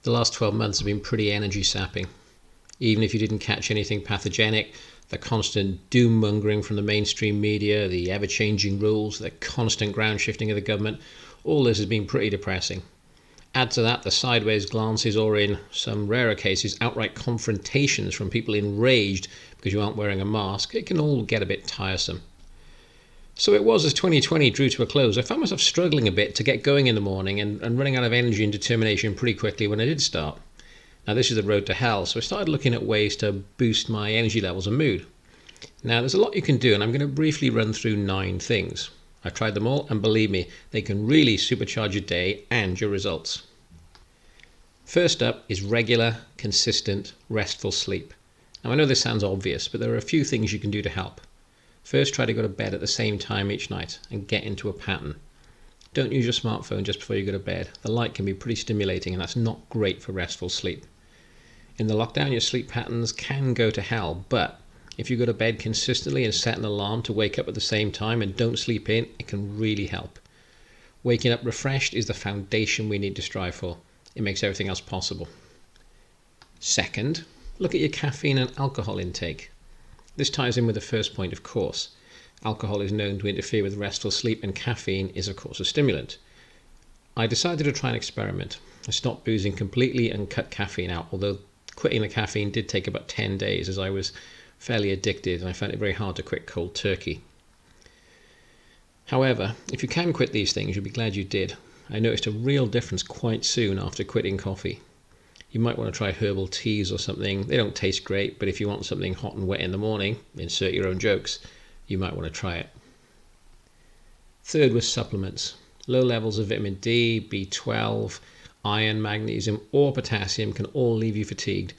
The last 12 months have been pretty energy sapping. Even if you didn't catch anything pathogenic, the constant doom mongering from the mainstream media, the ever-changing rules, the constant ground shifting of the government, all this has been pretty depressing. Add to that the sideways glances, or in some rarer cases outright confrontations from people enraged because you aren't wearing a mask, it can all get a bit tiresome. So it was, as 2020 drew to a close, I found myself struggling a bit to get going in the morning and running out of energy and determination pretty quickly when I did start. Now this is the road to hell, so I started looking at ways to boost my energy levels and mood. Now there's a lot you can do, and I'm going to briefly run through 9 things. I've tried them all, and believe me, they can really supercharge your day and your results. First up is regular, consistent, restful sleep. Now I know this sounds obvious, but there are a few things you can do to help. First, try to go to bed at the same time each night and get into a pattern. Don't use your smartphone just before you go to bed. The light can be pretty stimulating, and that's not great for restful sleep. In the lockdown, your sleep patterns can go to hell, but if you go to bed consistently and set an alarm to wake up at the same time and don't sleep in, it can really help. Waking up refreshed is the foundation we need to strive for. It makes everything else possible. Second, look at your caffeine and alcohol intake. This ties in with the first point, of course. Alcohol is known to interfere with restful sleep, and caffeine is, of course, a stimulant. I decided to try an experiment. I stopped boozing completely and cut caffeine out, although quitting the caffeine did take about 10 days as I was fairly addicted and I found it very hard to quit cold turkey. However, if you can quit these things, you'll be glad you did. I noticed a real difference quite soon after quitting coffee. You might want to try herbal teas or something. They don't taste great, but if you want something hot and wet in the morning, insert your own jokes, you might want to try it. Third was supplements. Low levels of vitamin D, B12, iron, magnesium or potassium can all leave you fatigued.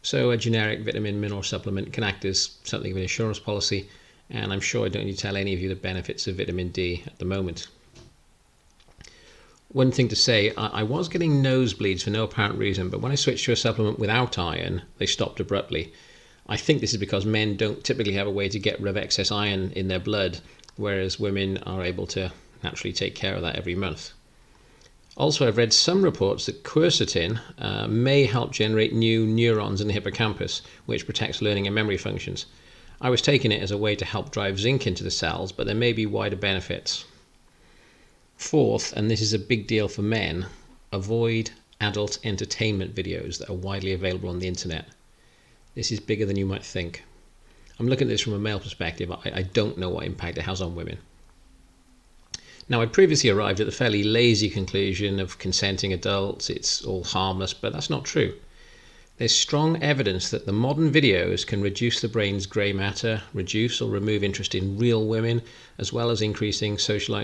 So a generic vitamin mineral supplement can act as something of an insurance policy, and I'm sure I don't need to tell any of you the benefits of vitamin D at the moment. One thing to say, I was getting nosebleeds for no apparent reason, but when I switched to a supplement without iron, they stopped abruptly. I think this is because men don't typically have a way to get rid of excess iron in their blood, whereas women are able to naturally take care of that every month. Also, I've read some reports that quercetin may help generate new neurons in the hippocampus, which protects learning and memory functions. I was taking it as a way to help drive zinc into the cells, but there may be wider benefits. Fourth, and this is a big deal for men, avoid adult entertainment videos that are widely available on the internet. This is bigger than you might think. I'm looking at this from a male perspective. I don't know what impact it has on women. Now, I previously arrived at the fairly lazy conclusion of consenting adults, it's all harmless, but that's not true. There's strong evidence that the modern videos can reduce the brain's grey matter, reduce or remove interest in real women, as well as increasing social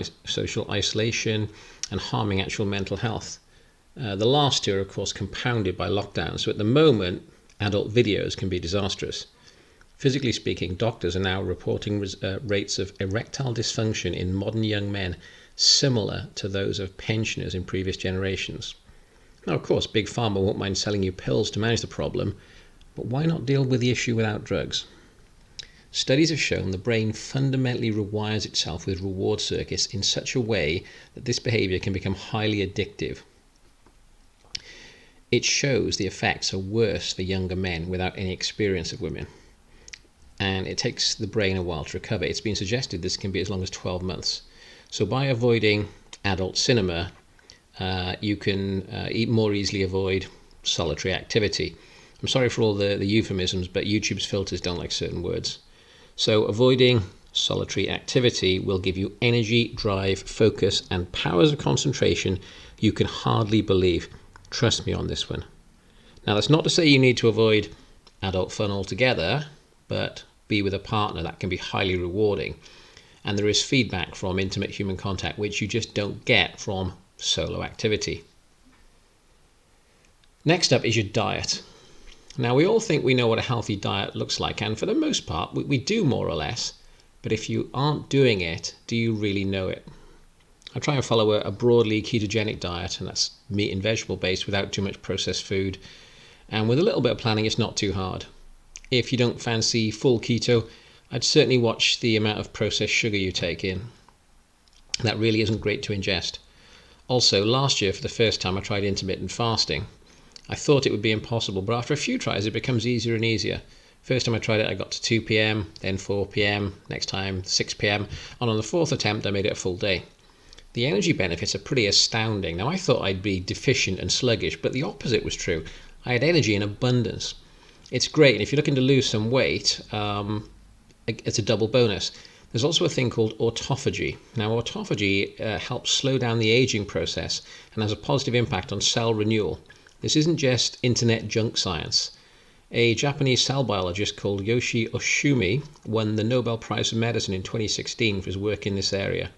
isolation and harming actual mental health. The last two are, of course, compounded by lockdown, so at the moment, adult videos can be disastrous. Physically speaking, doctors are now reporting rates of erectile dysfunction in modern young men similar to those of pensioners in previous generations. Now, of course, Big Pharma won't mind selling you pills to manage the problem, but why not deal with the issue without drugs? Studies have shown the brain fundamentally rewires itself with reward circuits in such a way that this behavior can become highly addictive. It shows the effects are worse for younger men without any experience of women. And it takes the brain a while to recover. It's been suggested this can be as long as 12 months. So by avoiding adult cinema, you can more easily avoid solitary activity. I'm sorry for all the euphemisms, but YouTube's filters don't like certain words. So avoiding solitary activity will give you energy, drive, focus, and powers of concentration you can hardly believe. Trust me on this one. Now, that's not to say you need to avoid adult fun altogether, but be with a partner. That can be highly rewarding. And there is feedback from intimate human contact, which you just don't get from solo activity. Next up is your diet. Now, we all think we know what a healthy diet looks like, and for the most part, we do more or less. But if you aren't doing it, do you really know it? I try and follow a broadly ketogenic diet, and that's meat and vegetable based without too much processed food. And with a little bit of planning, it's not too hard. If you don't fancy full keto, I'd certainly watch the amount of processed sugar you take in. That really isn't great to ingest. Also, last year, for the first time, I tried intermittent fasting. I thought it would be impossible, but after a few tries it becomes easier and easier. First time I tried it I got to 2 p.m, then 4 p.m, next time 6 p.m, and on the fourth attempt I made it a full day. The energy benefits are pretty astounding. Now I thought I'd be deficient and sluggish, but the opposite was true. I had energy in abundance. It's great, and if you're looking to lose some weight, it's a double bonus. There's also a thing called autophagy. Now, autophagy helps slow down the aging process and has a positive impact on cell renewal. This isn't just internet junk science. A Japanese cell biologist called Yoshi Oshumi won the Nobel Prize for Medicine in 2016 for his work in this area.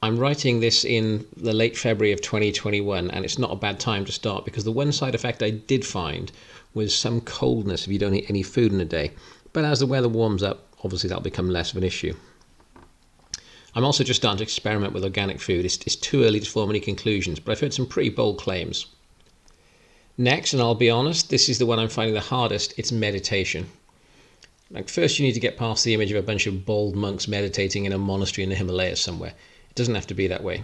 I'm writing this in the late February of 2021, and it's not a bad time to start because the one side effect I did find was some coldness if you don't eat any food in a day. But as the weather warms up, obviously that'll become less of an issue. I'm also just starting to experiment with organic food. It's too early to form any conclusions, but I've heard some pretty bold claims. Next, and I'll be honest, this is the one I'm finding the hardest, it's meditation. Like, first you need to get past the image of a bunch of bald monks meditating in a monastery in the Himalayas somewhere. It doesn't have to be that way.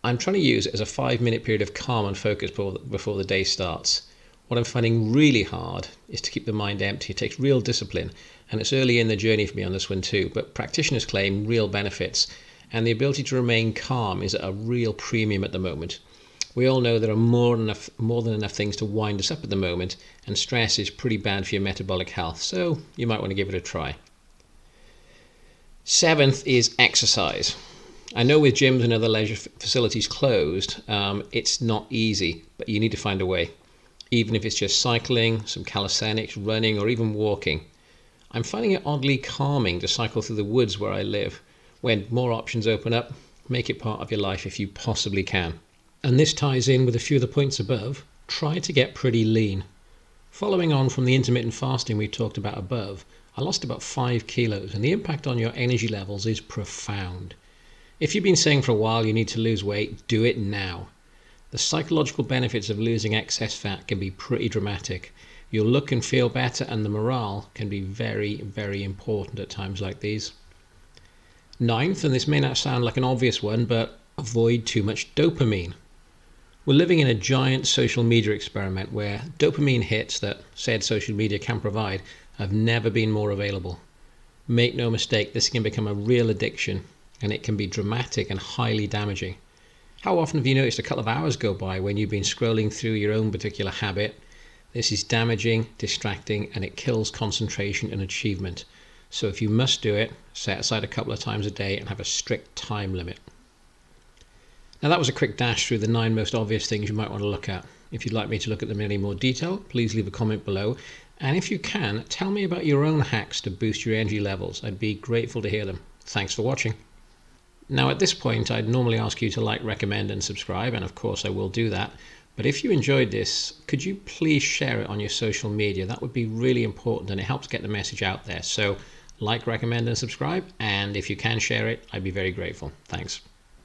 I'm trying to use it as a 5-minute period of calm and focus before the day starts. What I'm finding really hard is to keep the mind empty. It takes real discipline, and it's early in the journey for me on this one too, but practitioners claim real benefits, and the ability to remain calm is at a real premium at the moment. We all know there are more than enough things to wind us up at the moment, and stress is pretty bad for your metabolic health, so you might want to give it a try. 7th is exercise. I know with gyms and other leisure facilities closed, it's not easy, but you need to find a way. Even if it's just cycling, some calisthenics, running, or even walking. I'm finding it oddly calming to cycle through the woods where I live. When more options open up, make it part of your life if you possibly can. And this ties in with a few of the points above. Try to get pretty lean. Following on from the intermittent fasting we talked about above, I lost about 5 kilos, and the impact on your energy levels is profound. If you've been saying for a while you need to lose weight, do it now. The psychological benefits of losing excess fat can be pretty dramatic. You'll look and feel better, and the morale can be very, very important at times like these. 9th, and this may not sound like an obvious one, but avoid too much dopamine. We're living in a giant social media experiment where dopamine hits that said social media can provide have never been more available. Make no mistake, this can become a real addiction, and it can be dramatic and highly damaging. How often have you noticed a couple of hours go by when you've been scrolling through your own particular habit? This is damaging, distracting, and it kills concentration and achievement. So if you must do it, set aside a couple of times a day and have a strict time limit. Now that was a quick dash through the 9 most obvious things you might want to look at. If you'd like me to look at them in any more detail, please leave a comment below. And if you can, tell me about your own hacks to boost your energy levels. I'd be grateful to hear them. Thanks for watching. Now at this point, I'd normally ask you to like, recommend and subscribe, and of course I will do that. But if you enjoyed this, could you please share it on your social media? That would be really important, and it helps get the message out there. So like, recommend and subscribe, and if you can share it, I'd be very grateful. Thanks.